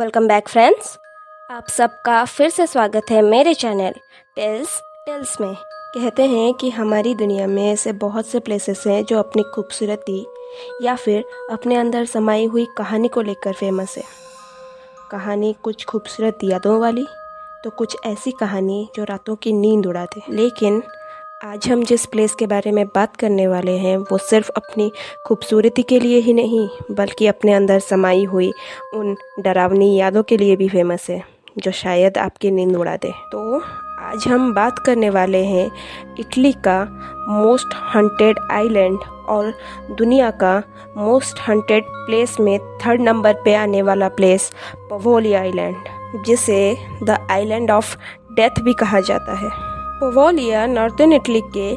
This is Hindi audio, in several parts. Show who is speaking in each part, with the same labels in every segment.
Speaker 1: Welcome back friends. आप सबका फिर से स्वागत है मेरे चैनल टेल्स में। कहते हैं कि हमारी दुनिया में ऐसे बहुत से प्लेसेस हैं जो अपनी खूबसूरती या फिर अपने अंदर समाई हुई कहानी को लेकर फेमस है। कहानी कुछ खूबसूरत यादों वाली तो कुछ ऐसी कहानी जो रातों की नींद उड़ा दे। लेकिन आज हम जिस प्लेस के बारे में बात करने वाले हैं वो सिर्फ अपनी खूबसूरती के लिए ही नहीं बल्कि अपने अंदर समाई हुई उन डरावनी यादों के लिए भी फेमस है जो शायद आपकी नींद उड़ा दे। तो आज हम बात करने वाले हैं इटली का मोस्ट हंटेड आइलैंड और दुनिया का मोस्ट हंटेड प्लेस में 3rd नंबर पे आने वाला प्लेस पवोली आइलैंड, जिसे द आइलैंड ऑफ डेथ भी कहा जाता है। पवोलिया नॉर्दर्न इटली के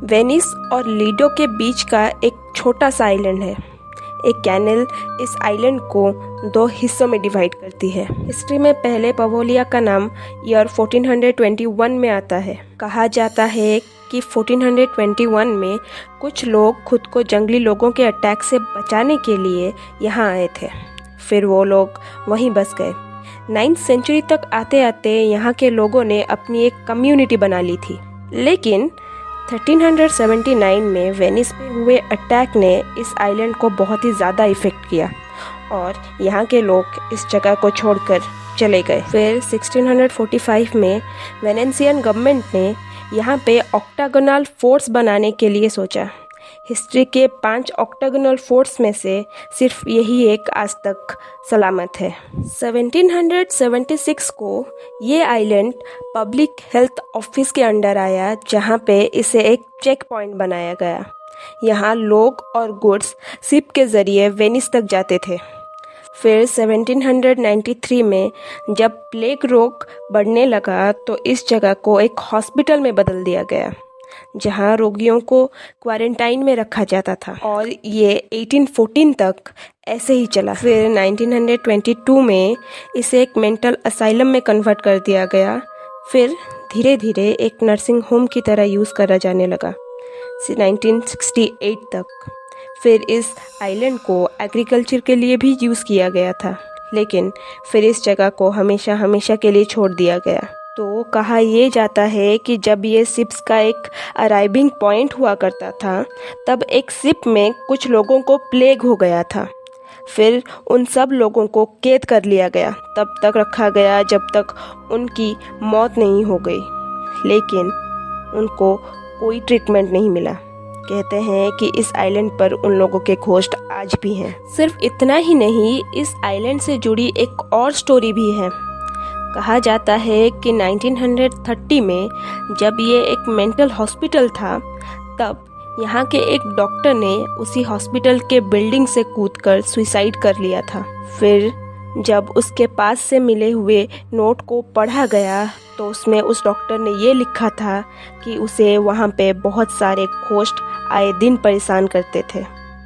Speaker 1: वेनिस और लीडो के बीच का एक छोटा सा आइलैंड है। एक कैनल इस आइलैंड को 2 हिस्सों में डिवाइड करती है। हिस्ट्री में पहले पवोलिया का नाम ईयर 1421 में आता है। कहा जाता है कि 1421 में कुछ लोग खुद को जंगली लोगों के अटैक से बचाने के लिए यहाँ आए थे। फिर वो लोग वहीं बस गए। 9th सेंचुरी तक आते आते यहाँ के लोगों ने अपनी एक कम्युनिटी बना ली थी। लेकिन 1379 में वेनिस पे हुए अटैक ने इस आइलैंड को बहुत ही ज़्यादा इफ़ेक्ट किया और यहाँ के लोग इस जगह को छोड़कर चले गए। फिर 1645 में वेनेशियन गवर्नमेंट ने यहाँ पे ऑक्टागोनल फोर्ट्स बनाने के लिए सोचा। हिस्ट्री के 5 ऑक्टागोनल फोर्ट्स में से सिर्फ यही एक आज तक सलामत है। 1776 को ये आइलैंड पब्लिक हेल्थ ऑफिस के अंडर आया, जहाँ पे इसे एक चेक पॉइंट बनाया गया। यहाँ लोग और गुड्स शिप के ज़रिए वेनिस तक जाते थे। फिर 1793 में जब प्लेग रोग बढ़ने लगा तो इस जगह को एक हॉस्पिटल में बदल दिया गया, जहां रोगियों को क्वारंटाइन में रखा जाता था और ये 1814 तक ऐसे ही चला। फिर 1922 में इसे एक मेंटल असाइलम में कन्वर्ट कर दिया गया। फिर धीरे धीरे एक नर्सिंग होम की तरह यूज़ करा जाने लगा 1968 तक। फिर इस आइलैंड को एग्रीकल्चर के लिए भी यूज़ किया गया था, लेकिन फिर इस जगह को हमेशा के लिए छोड़ दिया गया। तो कहा यह जाता है कि जब ये शिप्स का एक अराइविंग पॉइंट हुआ करता था तब एक शिप में कुछ लोगों को प्लेग हो गया था। फिर उन सब लोगों को कैद कर लिया गया, तब तक रखा गया जब तक उनकी मौत नहीं हो गई, लेकिन उनको कोई ट्रीटमेंट नहीं मिला। कहते हैं कि इस आइलैंड पर उन लोगों के घोस्ट आज भी हैं। सिर्फ इतना ही नहीं, इस आइलैंड से जुड़ी एक और स्टोरी भी है। कहा जाता है कि 1930 में जब ये एक मेंटल हॉस्पिटल था तब यहाँ के एक डॉक्टर ने उसी हॉस्पिटल के बिल्डिंग से कूदकर सुसाइड कर लिया था। फिर जब उसके पास से मिले हुए नोट को पढ़ा गया तो उसमें उस डॉक्टर ने ये लिखा था कि उसे वहाँ पे बहुत सारे घोस्ट आए दिन परेशान करते थे,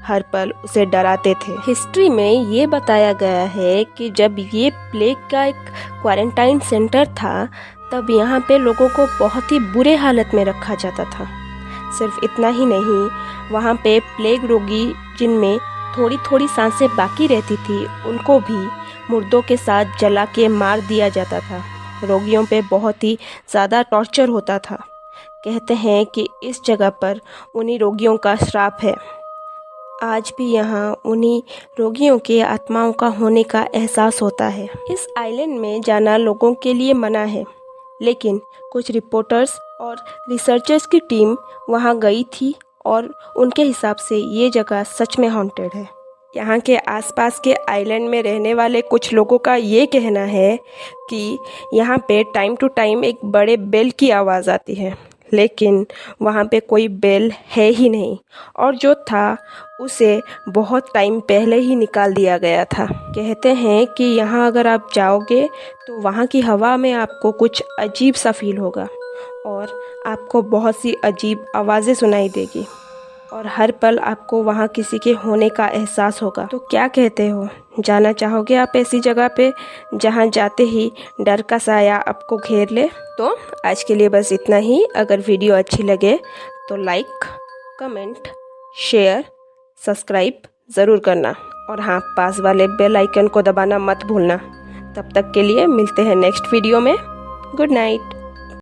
Speaker 1: हर पल उसे डराते थे। हिस्ट्री में ये बताया गया है कि जब ये प्लेग का एक क्वारंटाइन सेंटर था तब यहाँ पे लोगों को बहुत ही बुरे हालत में रखा जाता था। सिर्फ इतना ही नहीं, वहाँ पे प्लेग रोगी जिनमें थोड़ी सांसें बाकी रहती थी उनको भी मुर्दों के साथ जला के मार दिया जाता था। रोगियों पे बहुत ही ज़्यादा टॉर्चर होता था। कहते हैं कि इस जगह पर उन्हीं रोगियों का श्राप है। आज भी यहाँ उन्हीं रोगियों के आत्माओं का होने का एहसास होता है। इस आइलैंड में जाना लोगों के लिए मना है, लेकिन कुछ रिपोर्टर्स और रिसर्चर्स की टीम वहाँ गई थी और उनके हिसाब से ये जगह सच में हॉन्टेड है। यहाँ के आसपास के आइलैंड में रहने वाले कुछ लोगों का ये कहना है कि यहाँ पे टाइम टू टाइम एक बड़े बेल की आवाज़ आती है, लेकिन वहाँ पे कोई बेल है ही नहीं और जो था उसे बहुत टाइम पहले ही निकाल दिया गया था। कहते हैं कि यहाँ अगर आप जाओगे तो वहाँ की हवा में आपको कुछ अजीब सा फील होगा और आपको बहुत सी अजीब आवाज़ें सुनाई देगी और हर पल आपको वहाँ किसी के होने का एहसास होगा। तो क्या कहते हो, जाना चाहोगे आप ऐसी जगह पे जहाँ जाते ही डर का साया आपको घेर ले? तो आज के लिए बस इतना ही। अगर वीडियो अच्छी लगे तो लाइक, कमेंट, शेयर, सब्सक्राइब ज़रूर करना और हाँ, पास वाले बेल आइकन को दबाना मत भूलना तब तक के लिए मिलते हैं नेक्स्ट वीडियो में। Good night.